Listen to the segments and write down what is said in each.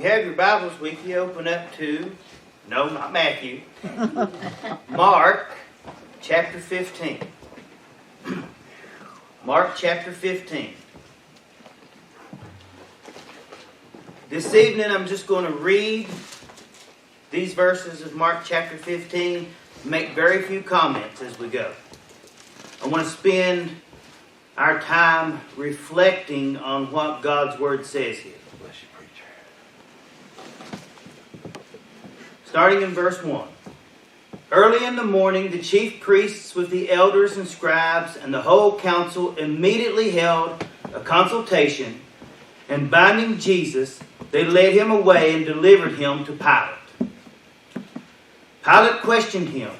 you have your Bibles with you, open up to, no, not Matthew, Mark chapter 15. Mark chapter 15. This evening I'm just going to read these verses of Mark chapter 15, make very few comments as we go. I want to spend our time reflecting on what God's Word says here. Bless you, preacher. Starting in verse 1. Early in the morning, the chief priests with the elders and scribes and the whole council immediately held a consultation, and binding Jesus, they led him away and delivered him to Pilate. Pilate questioned him,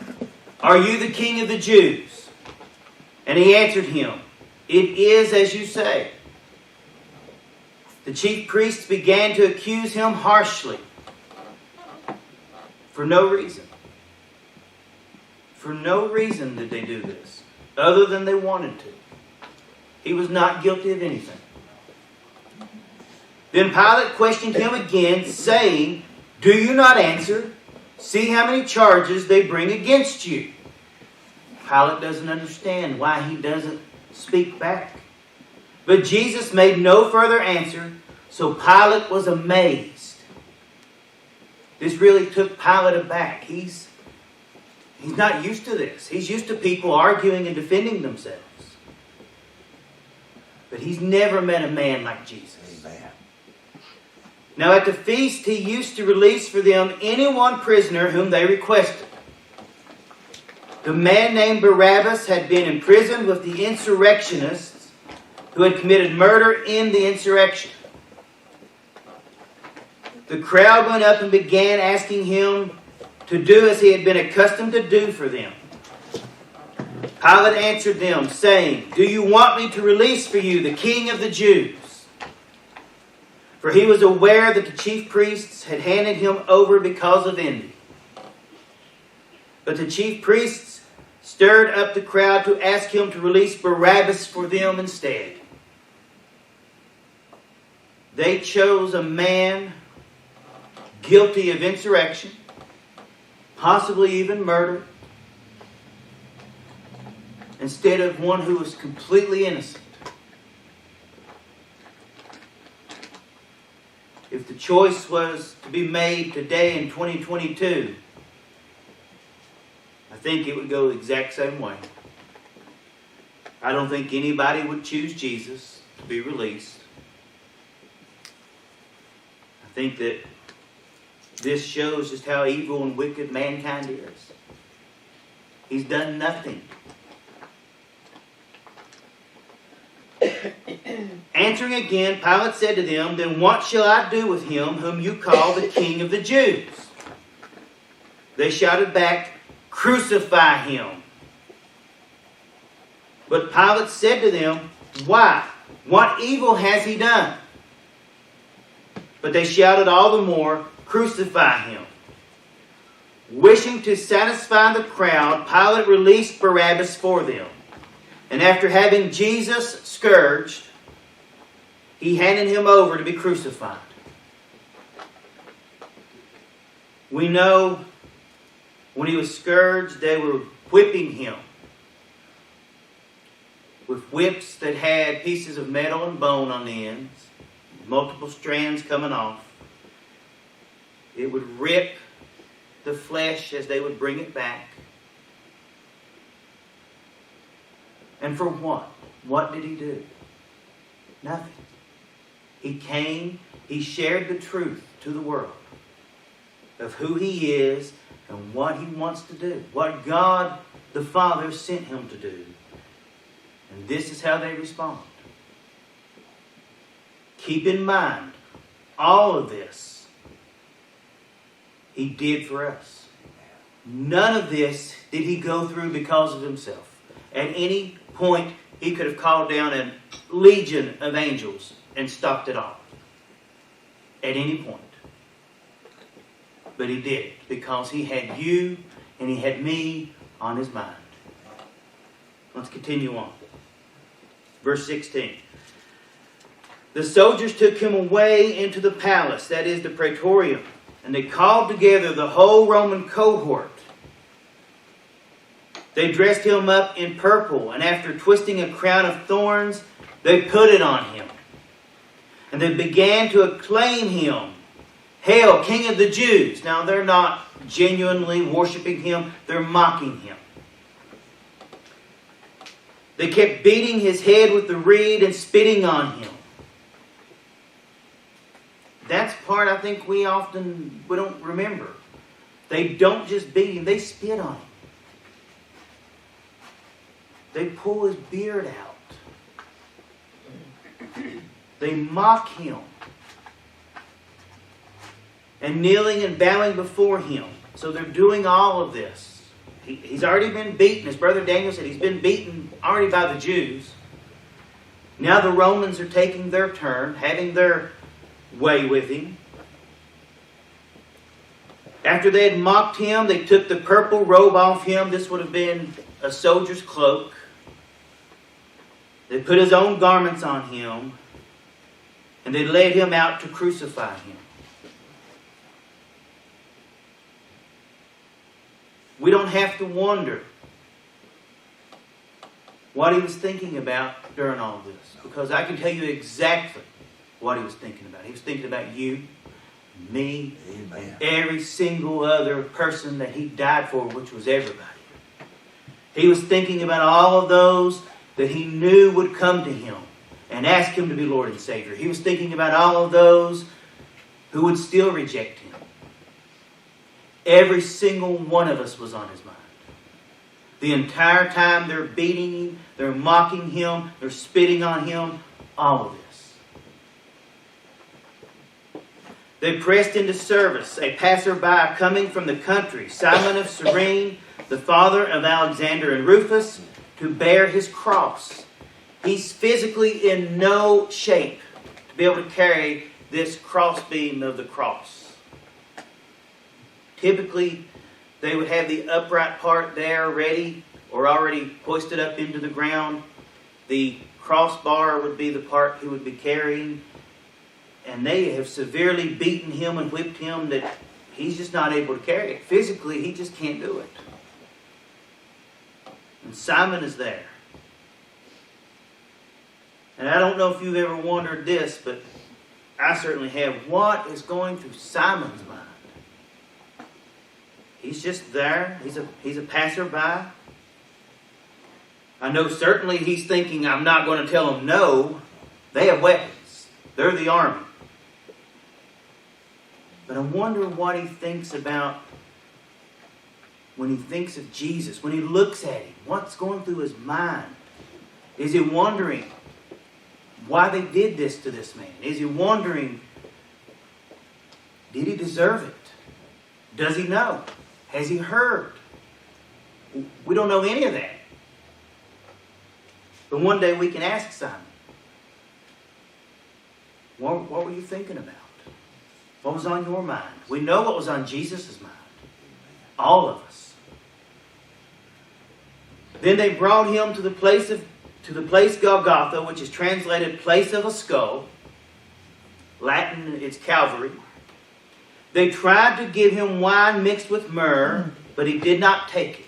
"Are you the king of the Jews?" And he answered him, "It is as you say." The chief priests began to accuse him harshly for no reason. For no reason did they do this, other than they wanted to. He was not guilty of anything. Then Pilate questioned him again, saying, "Do you not answer? See how many charges they bring against you." Pilate doesn't understand why he doesn't speak back. But Jesus made no further answer, so Pilate was amazed. This really took Pilate aback. He's not used to this. He's used to people arguing and defending themselves. But he's never met a man like Jesus. Amen. Now at the feast, he used to release for them any one prisoner whom they requested. The man named Barabbas had been imprisoned with the insurrectionists who had committed murder in the insurrection. The crowd went up and began asking him to do as he had been accustomed to do for them. Pilate answered them, saying, "Do you want me to release for you the king of the Jews?" For he was aware that the chief priests had handed him over because of envy. But the chief priests stirred up the crowd to ask him to release Barabbas for them instead. They chose a man guilty of insurrection, possibly even murder, instead of one who was completely innocent. If the choice was to be made today in 2022, I think it would go the exact same way. I don't think anybody would choose Jesus to be released. I think that this shows just how evil and wicked mankind is. He's done nothing. Answering again, Pilate said to them, "Then what shall I do with him whom you call the king of the Jews?" They shouted back, "Crucify him." But Pilate said to them, "Why? What evil has he done?" But they shouted all the more, "Crucify him." Wishing to satisfy the crowd, Pilate released Barabbas for them. And after having Jesus scourged, he handed him over to be crucified. We know when he was scourged, they were whipping him with whips that had pieces of metal and bone on the ends, multiple strands coming off. It would rip the flesh as they would bring it back. And for what? What did he do? Nothing. He came, he shared the truth to the world of who he is and what he wants to do, what God the Father sent him to do. And this is how they respond. Keep in mind, all of this he did for us. None of this did he go through because of himself. At any point, he could have called down a legion of angels and stopped it all. At any point. But he did it because he had you and he had me on his mind. Let's continue on. Verse 16. The soldiers took him away into the palace, that is the praetorium, and they called together the whole Roman cohort. They dressed him up in purple, and after twisting a crown of thorns, they put it on him. And they began to acclaim him, "Hail, King of the Jews!" Now they're not genuinely worshiping him, they're mocking him. They kept beating his head with the reed and spitting on him. That's part I think we don't remember. They don't just beat him, they spit on him. They pull his beard out. They mock him. And kneeling and bowing before him. So they're doing all of this. He's already been beaten. As Brother Daniel said, he's been beaten already by the Jews. Now the Romans are taking their turn, having their way with him. After they had mocked him, they took the purple robe off him. This would have been a soldier's cloak. They put his own garments on him, and they led him out to crucify him. We don't have to wonder what he was thinking about during all this, because I can tell you exactly what he was thinking about. He was thinking about you, me, Amen. every single other person that he died for, which was everybody. He was thinking about all of those that he knew would come to him and ask him to be Lord and Savior. He was thinking about all of those who would still reject him. Every single one of us was on his mind. The entire time they're beating him, they're mocking him, they're spitting on him, all of this. They pressed into service a passerby coming from the country, Simon of Cyrene, the father of Alexander and Rufus, to bear his cross. He's physically in no shape to be able to carry this crossbeam of the cross. Typically, they would have the upright part there ready or already hoisted up into the ground. The crossbar would be the part he would be carrying. And they have severely beaten him and whipped him that he's just not able to carry it. Physically, he just can't do it. And Simon is there. And I don't know if you've ever wondered this, but I certainly have. What is going through Simon's mind? He's just there. He's a passerby. I know certainly he's thinking, I'm not going to tell them no. They have weapons. They're the army. But I wonder what he thinks about when he thinks of Jesus, when he looks at him. What's going through his mind? Is he wondering why they did this to this man? Is he wondering, did he deserve it? Does he know? Has he heard? We don't know any of that. But one day we can ask Simon, what were you thinking about? What was on your mind? We know what was on Jesus' mind. All of us. Then they brought him to the place Golgotha, which is translated place of a skull. Latin, it's Calvary. They tried to give him wine mixed with myrrh, but he did not take it.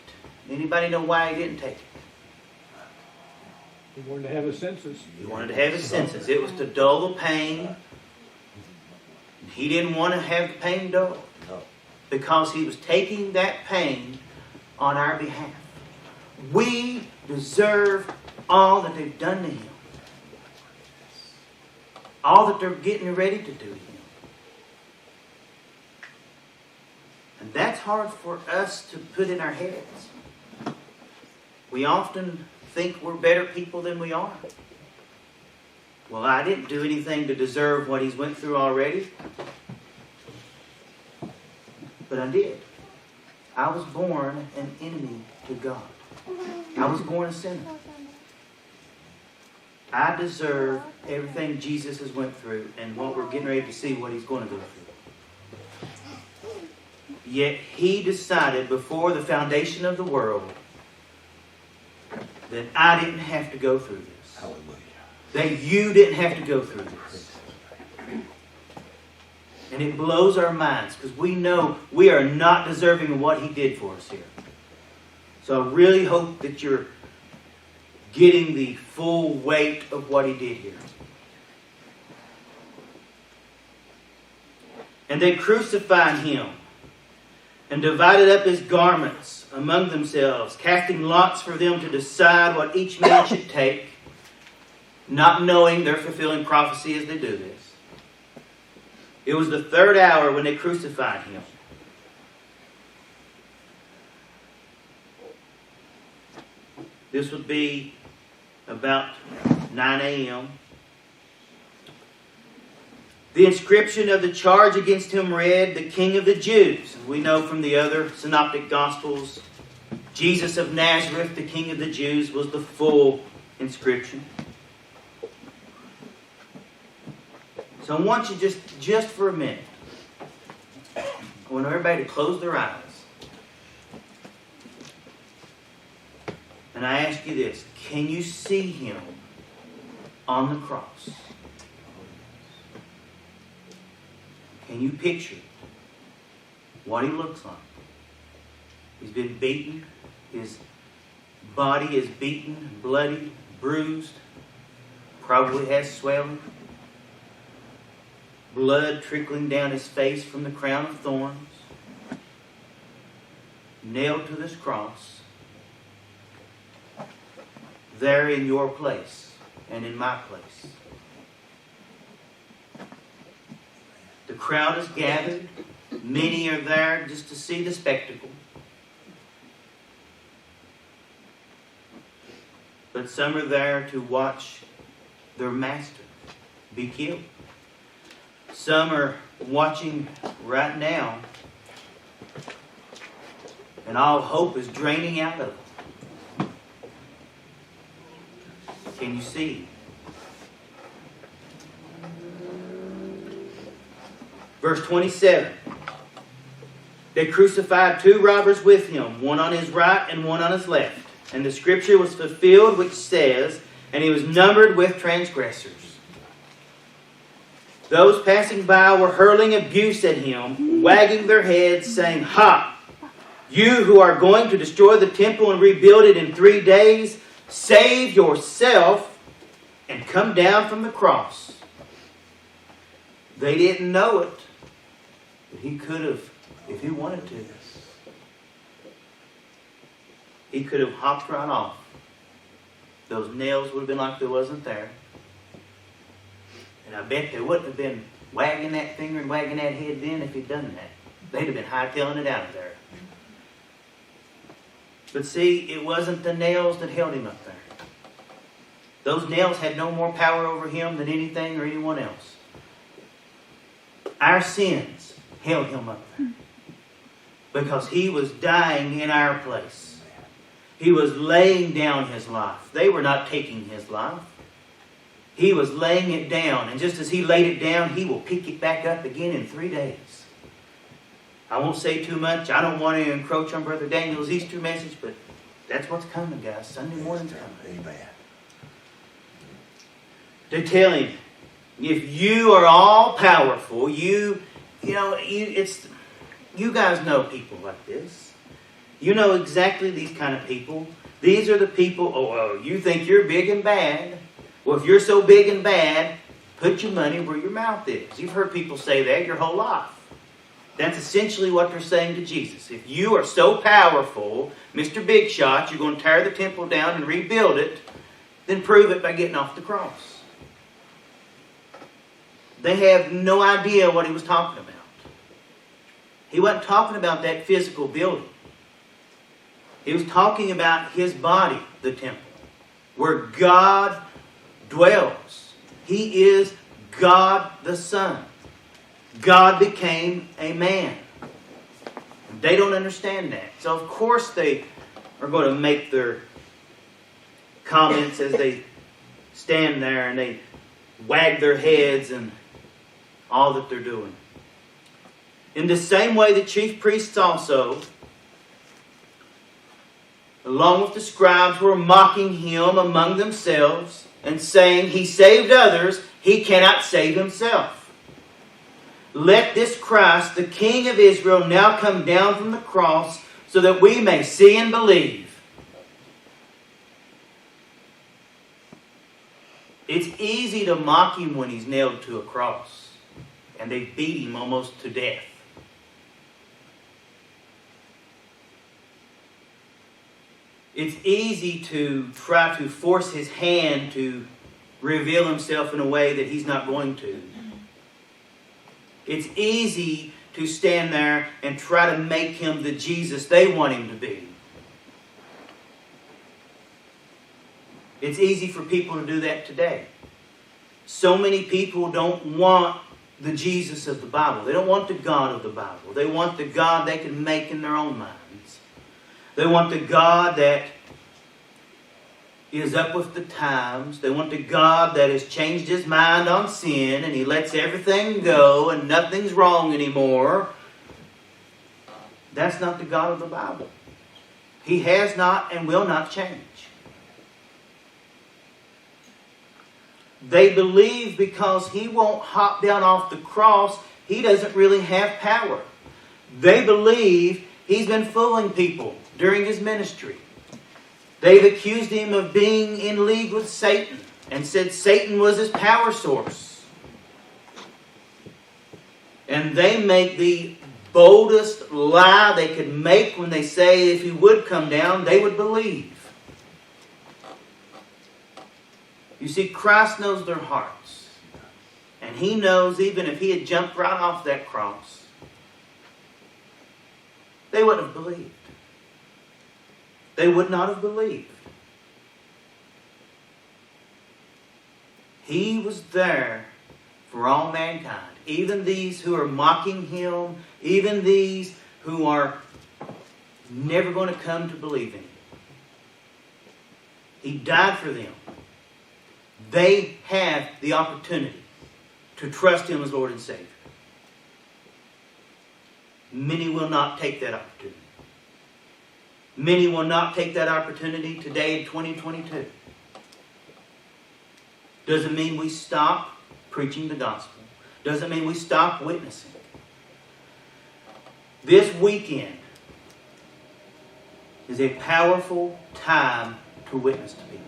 Anybody know why he didn't take it? He wanted to have his senses. He wanted to have his senses. It was to dull the pain. He didn't want to have the pain dulled. No. Because he was taking that pain on our behalf. We deserve all that they've done to him. All that they're getting ready to do to him. And that's hard for us to put in our heads. We often think we're better people than we are. Well, I didn't do anything to deserve what he's went through already. But I did. I was born an enemy to God. I was born a sinner. I deserve everything Jesus has went through and what we're getting ready to see what he's going to go through. Yet he decided before the foundation of the world that I didn't have to go through this. Hallelujah. that you didn't have to go through this. And it blows our minds because we know we are not deserving of what He did for us here. So I really hope that you're getting the full weight of what He did here. And they crucified Him and divided up His garments among themselves, casting lots for them to decide what each man should take, not knowing they're fulfilling prophecy as they do this. It was the third hour when they crucified Him. This would be about 9 a.m. The inscription of the charge against Him read, "The King of the Jews." We know from the other synoptic gospels, Jesus of Nazareth, the King of the Jews, was the full inscription. So I want you just for a minute, I want everybody to close their eyes. And I ask you this, can you see Him on the cross? Can you picture what He looks like? He's been beaten. His body is beaten, bloody, bruised. Probably has swelling. Blood trickling down His face from the crown of thorns. Nailed to this cross. There in your place and in my place. The crowd is gathered. Many are there just to see the spectacle. But some are there to watch their master be killed. Some are watching right now, and all hope is draining out of them. Can you see? Verse 27. They crucified 2 robbers with Him, one on His right and one on His left. And the scripture was fulfilled which says, "And He was numbered with transgressors." Those passing by were hurling abuse at Him, wagging their heads, saying, "Ha! You who are going to destroy the temple and rebuild it in 3 days, save yourself and come down from the cross." They didn't know it, but He could have, if He wanted to. He could have hopped right off. Those nails would have been like they wasn't there. And I bet they wouldn't have been wagging that finger and wagging that head then if He'd done that. They'd have been hightailing it out of there. But see, it wasn't the nails that held Him up there. Those nails had no more power over Him than anything or anyone else. Our sins held Him up there. Because He was dying in our place. He was laying down His life. They were not taking His life. He was laying it down. And just as He laid it down, He will pick it back up again in 3 days. I won't say too much. I don't want to encroach on Brother Daniel's Easter message, but that's what's coming, guys. Sunday morning's coming. Amen. They're telling, if you are all powerful, you guys know people like this. You know exactly these kind of people. These are the people, you think you're big and bad. Well, if you're so big and bad, put your money where your mouth is. You've heard people say that your whole life. That's essentially what they're saying to Jesus. If you are so powerful, Mr. Big Shot, you're going to tear the temple down and rebuild it, then prove it by getting off the cross. They have no idea what He was talking about. He wasn't talking about that physical building. He was talking about His body, the temple, where God dwells. He is God the Son. God became a man. They don't understand that. So of course they are going to make their comments as they stand there and they wag their heads and all that they're doing. In the same way, the chief priests also, along with the scribes, were mocking him among themselves and saying, "He saved others, he cannot save himself. Let this Christ, the King of Israel, now come down from the cross so that we may see and believe." It's easy to mock him when he's nailed to a cross, and they beat him almost to death. It's easy to try to force his hand to reveal himself in a way that he's not going to. It's easy to stand there and try to make him the Jesus they want him to be. It's easy for people to do that today. So many people don't want the Jesus of the Bible. They don't want the God of the Bible. They want the God they can make in their own minds. They want the God that is up with the times. They want the God that has changed his mind on sin and he lets everything go and nothing's wrong anymore. That's not the God of the Bible. He has not and will not change. They believe because he won't hop down off the cross, he doesn't really have power. They believe he's been fooling people during his ministry. They've accused him of being in league with Satan and said Satan was his power source. And they make the boldest lie they could make when they say if he would come down, they would believe. You see, Christ knows their hearts. And he knows even if he had jumped right off that cross, they wouldn't have believed. They would not have believed. He was there for all mankind. Even these who are mocking him, even these who are never going to come to believe in him. He died for them. They have the opportunity to trust him as Lord and Savior. Many will not take that opportunity. Many will not take that opportunity today in 2022. Doesn't mean we stop preaching the gospel. Doesn't mean we stop witnessing. This weekend is a powerful time to witness to people.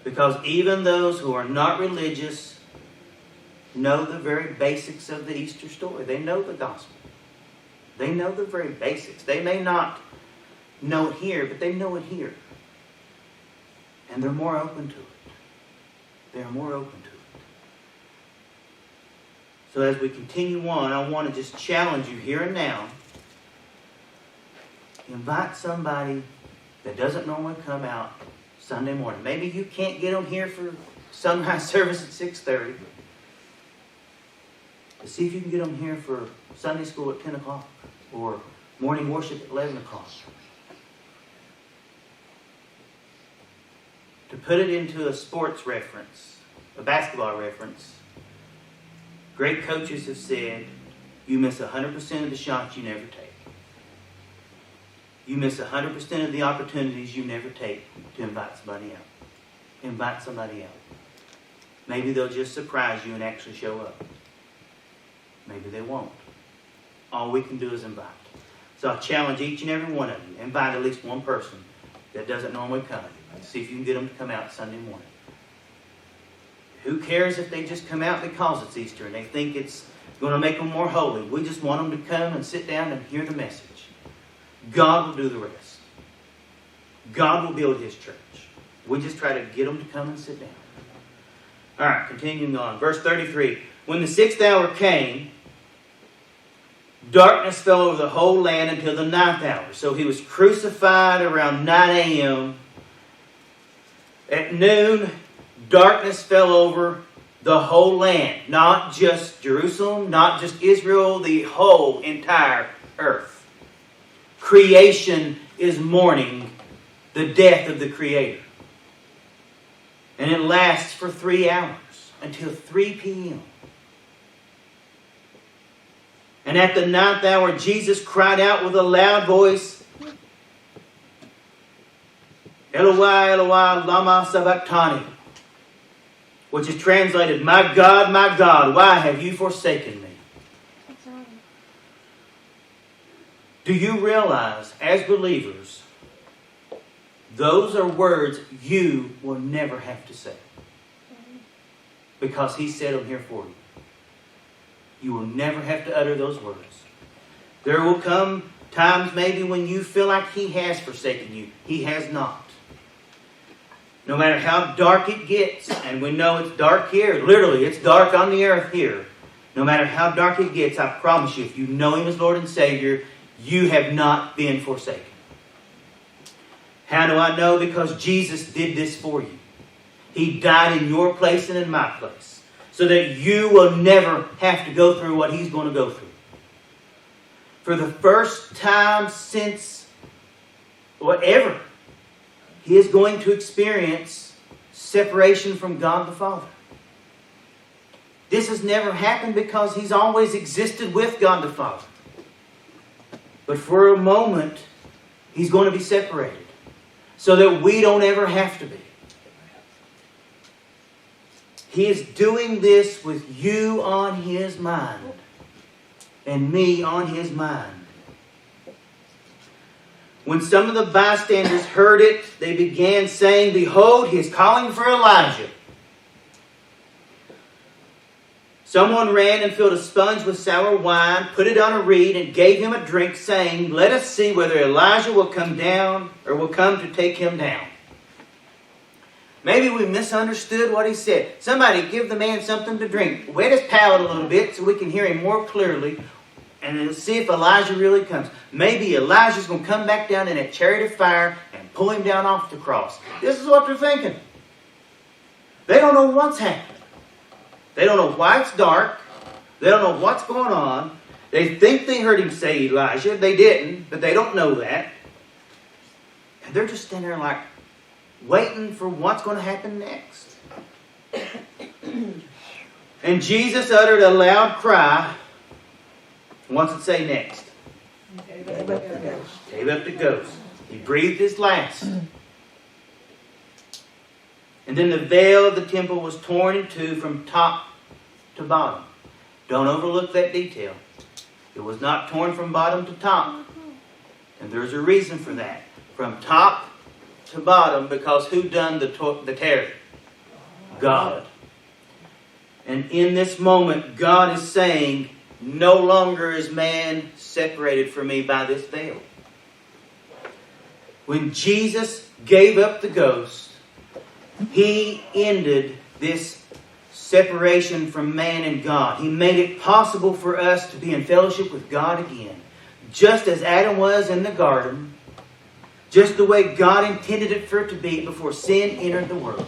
Because even those who are not religious know the very basics of the Easter story. They know the gospel. They know the very basics. They may not know it here, but they know it here. And they're more open to it. They're more open to it. So as we continue on, I want to just challenge you here and now. Invite somebody that doesn't normally come out Sunday morning. Maybe you can't get them here for sunrise service at 6:30. But see if you can get them here for Sunday school at 10 o'clock or morning worship at 11 o'clock. To put it into a sports reference, a basketball reference, great coaches have said, you miss 100% of the shots you never take. You miss 100% of the opportunities you never take to invite somebody out. Invite somebody out. Maybe they'll just surprise you and actually show up. Maybe they won't. All we can do is invite. So I challenge each and every one of you, invite at least one person that doesn't normally come. See if you can get them to come out Sunday morning. Who cares if they just come out because it's Easter and they think it's going to make them more holy? We just want them to come and sit down and hear the message. God will do the rest. God will build his church. We just try to get them to come and sit down. All right, continuing on. Verse 33. When the 6th hour came, darkness fell over the whole land until the 9th hour. So he was crucified around 9 a.m. At noon, darkness fell over the whole land. Not just Jerusalem, not just Israel, the whole entire earth. Creation is mourning the death of the Creator. And it lasts for 3 hours until 3 p.m. And at the 9th hour, Jesus cried out with a loud voice, Eloi, Eloi, lama sabachthani, which is translated, my God, why have you forsaken me? Do you realize, as believers, those are words you will never have to say? Because He said them here for you. You will never have to utter those words. There will come times maybe when you feel like He has forsaken you. He has not. No matter how dark it gets, and we know it's dark here, literally it's dark on the earth here. No matter how dark it gets, I promise you, if you know Him as Lord and Savior, you have not been forsaken. How do I know? Because Jesus did this for you. He died in your place and in my place, so that you will never have to go through what He's going to go through. For the first time since whatever, He is going to experience separation from God the Father. This has never happened because He's always existed with God the Father. But for a moment, He's going to be separated so that we don't ever have to be. He is doing this with you on His mind and me on His mind. When some of the bystanders heard it, they began saying, behold, He is calling for Elijah. Someone ran and filled a sponge with sour wine, put it on a reed, and gave him a drink, saying, let us see whether Elijah will come down or will come to take him down. Maybe we misunderstood what he said. Somebody give the man something to drink. Wet his palate a little bit so we can hear him more clearly. And then see if Elijah really comes. Maybe Elijah's going to come back down in a chariot of fire and pull him down off the cross. This is what they're thinking. They don't know what's happening. They don't know why it's dark. They don't know what's going on. They think they heard him say Elijah. They didn't, but they don't know that. And they're just standing there like waiting for what's going to happen next. And Jesus uttered a loud cry. What's it say next? Gave up the ghost. He breathed his last. And then the veil of the temple was torn in two from top to bottom. Don't overlook that detail. It was not torn from bottom to top. And there's a reason for that. From top to bottom, because who done the tearing? God. And in this moment, God is saying, no longer is man separated from me by this veil. When Jesus gave up the ghost, He ended this separation from man and God. He made it possible for us to be in fellowship with God again. Just as Adam was in the garden, just the way God intended it for it to be before sin entered the world.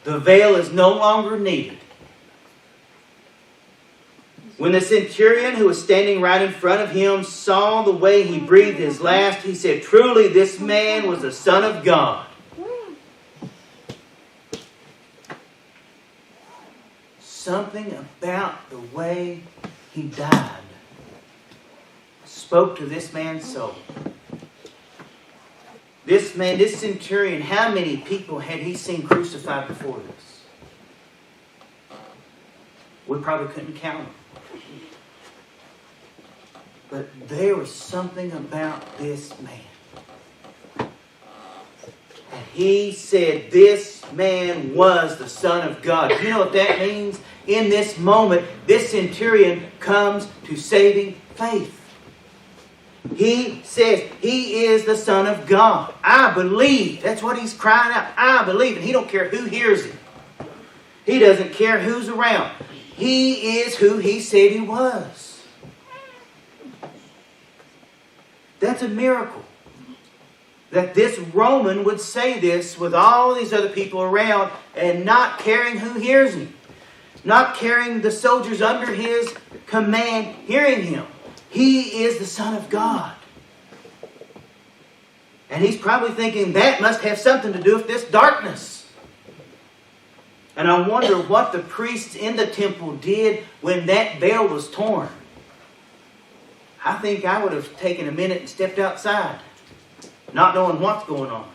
The veil is no longer needed. When the centurion who was standing right in front of him saw the way he breathed his last, he said, truly this man was the Son of God. Something about the way he died spoke to this man's soul. This man, this centurion, how many people had he seen crucified before this? We probably couldn't count them. But there was something about this man. And he said this man was the Son of God. You know what that means? In this moment, this centurion comes to saving faith. He says he is the Son of God. I believe. That's what he's crying out. I believe. And he don't care who hears him. He doesn't care who's around. He is who he said he was. That's a miracle. That this Roman would say this with all these other people around and not caring who hears him. Not caring the soldiers under his command hearing him. He is the Son of God. And he's probably thinking that must have something to do with this darkness. And I wonder what the priests in the temple did when that veil was torn. I think I would have taken a minute and stepped outside. not knowing what's going on.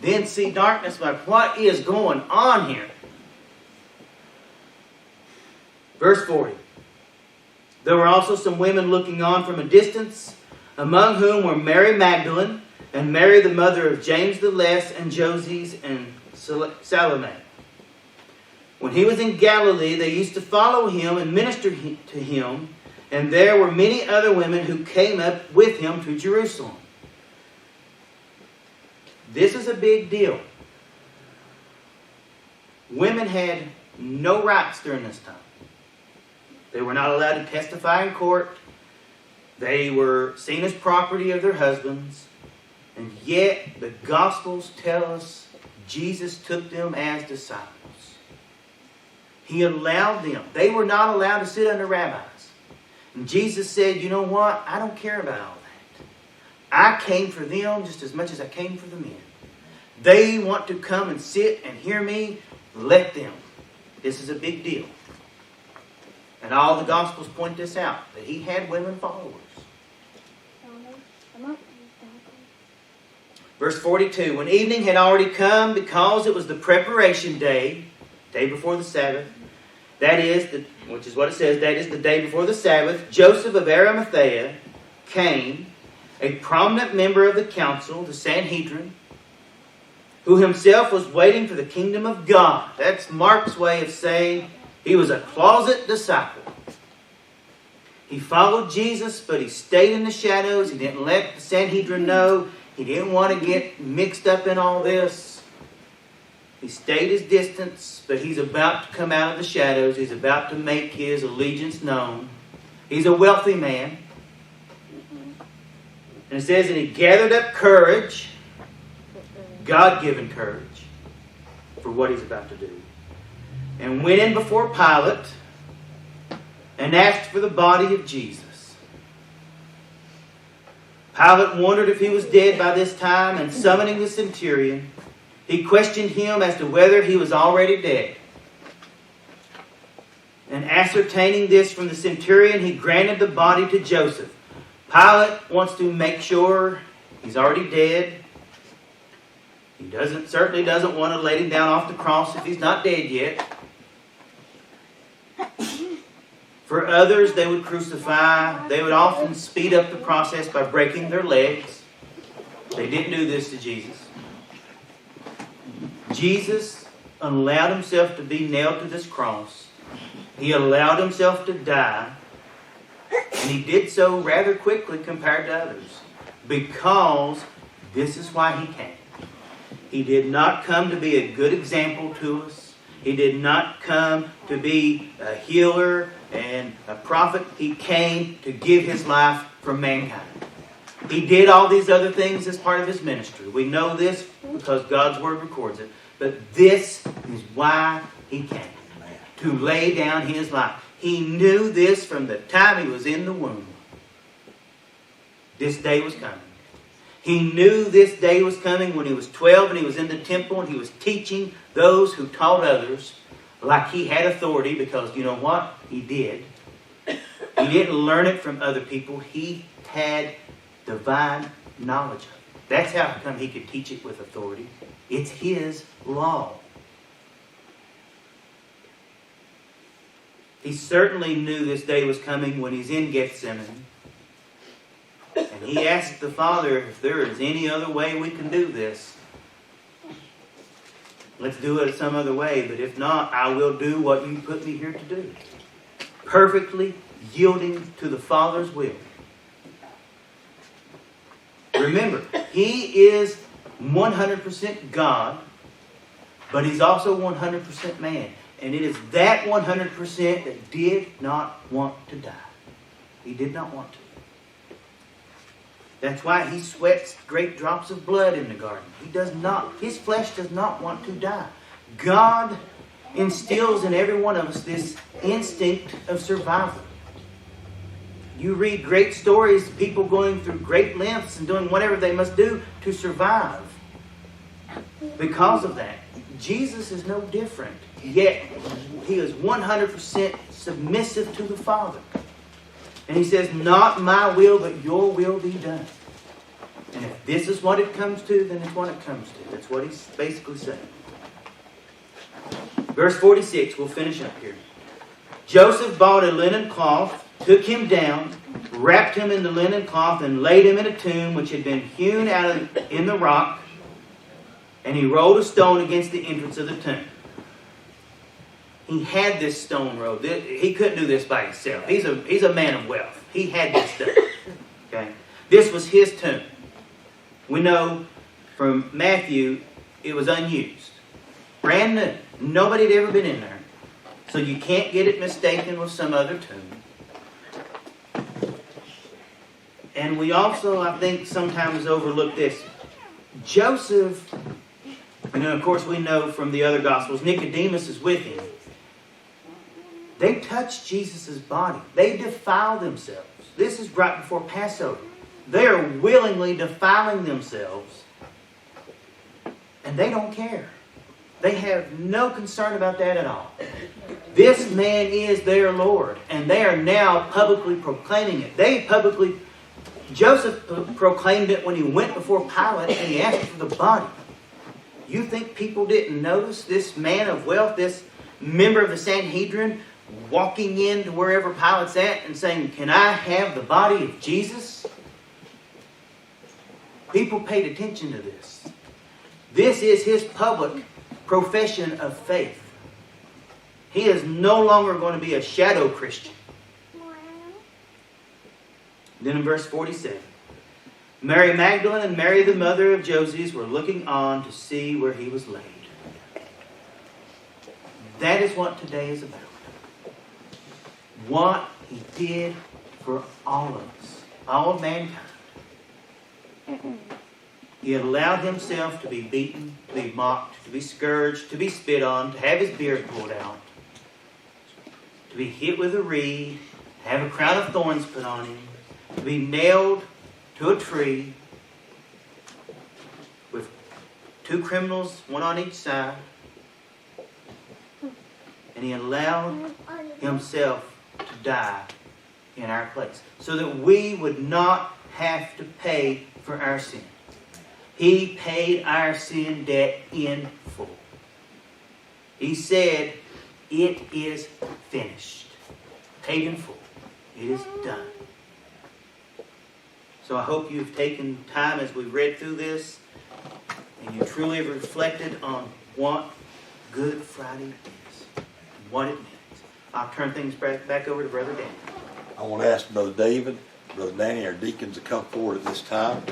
Then see darkness, like, what is going on here? Verse 40. There were also some women looking on from a distance, among whom were Mary Magdalene, and Mary the mother of James the Less, and Joses, and Salome. When he was in Galilee, they used to follow him and minister to him, and there were many other women who came up with him to Jerusalem. This is a big deal. Women had no rights during this time. They were not allowed to testify in court. They were seen as property of their husbands. And yet, the Gospels tell us Jesus took them as disciples. He allowed them. They were not allowed to sit under rabbis. And Jesus said, you know what? I don't care about all that. I came for them just as much as I came for the men. They want to come and sit and hear me. Let them. This is a big deal. And all the Gospels point this out, that he had women followers. Verse 42, when evening had already come, because it was the preparation day, day before the Sabbath, that is, which is what it says, that is the day before the Sabbath, Joseph of Arimathea came, a prominent member of the council, the Sanhedrin, who himself was waiting for the kingdom of God. That's Mark's way of saying he was a closet disciple. He followed Jesus, but he stayed in the shadows. He didn't let the Sanhedrin know. He didn't want to get mixed up in all this. He stayed his distance, but he's about to come out of the shadows. He's about to make his allegiance known. He's a wealthy man. And it says, and he gathered up courage, God-given courage, for what he's about to do. And went in before Pilate and asked for the body of Jesus. Pilate wondered if he was dead by this time, and summoning the centurion, he questioned him as to whether he was already dead. And ascertaining this from the centurion, he granted the body to Joseph. Pilate wants to make sure he's already dead. He certainly doesn't want to lay him down off the cross if he's not dead yet. For others, they would crucify. They would often speed up the process by breaking their legs. They didn't do this to Jesus. Jesus allowed himself to be nailed to this cross. He allowed himself to die. And he did so rather quickly compared to others. Because this is why he came. He did not come to be a good example to us. He did not come to be a healer and a prophet. He came to give his life for mankind. He did all these other things as part of his ministry. We know this because God's Word records it. But this is why he came. To lay down his life. He knew this from the time he was in the womb. This day was coming. He knew this day was coming when he was 12 and he was in the temple and he was teaching those who taught others like he had authority, because you know what? He did. He didn't learn it from other people. He had divine knowledge of it. That's how come he could teach it with authority. It's his law. He certainly knew this day was coming when he's in Gethsemane. And he asked the Father if there is any other way we can do this. Let's do it some other way, but if not, I will do what you put me here to do. Perfectly yielding to the Father's will. Remember, he is 100% God, but he's also 100% man. And it is that 100% that did not want to die. He did not want to. That's why he sweats great drops of blood in the garden. He does not, his flesh does not want to die. God instills in every one of us this instinct of survival. You read great stories of people going through great lengths and doing whatever they must do to survive. Because of that, Jesus is no different. Yet, he is 100% submissive to the Father. And he says, not my will, but your will be done. And if this is what it comes to, then it's what it comes to. That's what he's basically saying. Verse 46, we'll finish up here. Joseph bought a linen cloth, took him down, wrapped him in the linen cloth, and laid him in a tomb which had been hewn in the rock, and he rolled a stone against the entrance of the tomb. He had this stone rolled. He couldn't do this by himself. He's a man of wealth. He had this done. Okay? This was his tomb. We know from Matthew it was unused. Brand new. Nobody had ever been in there. So you can't get it mistaken with some other tomb. And we also, I think, sometimes overlook this. Joseph, and then of course we know from the other Gospels, Nicodemus is with him. They touched Jesus' body. They defile themselves. This is right before Passover. They are willingly defiling themselves. And they don't care. They have no concern about that at all. This man is their Lord. And they are now publicly proclaiming it. Joseph proclaimed it when he went before Pilate and he asked for the body. You think people didn't notice this man of wealth, this member of the Sanhedrin, walking into wherever Pilate's at and saying, "Can I have the body of Jesus?" People paid attention to this. This is his public profession of faith. He is no longer going to be a shadow Christian. Then in verse 47, Mary Magdalene and Mary the mother of Joses were looking on to see where he was laid. That is what today is about. What he did for all of us, all of mankind. He had allowed himself to be beaten, to be mocked, to be scourged, to be spit on, to have his beard pulled out, to be hit with a reed, to have a crown of thorns put on him, to be nailed to a tree with two criminals, one on each side. And he allowed himself to die in our place so that we would not have to pay for our sin. He paid our sin debt in full. He said, "It is finished." Paid in full. It is done. So I hope you've taken time as we've read through this and you truly have reflected on what Good Friday is and what it means. I'll turn things back over to Brother Danny. I want to ask Brother David, Brother Danny, our deacons to come forward at this time.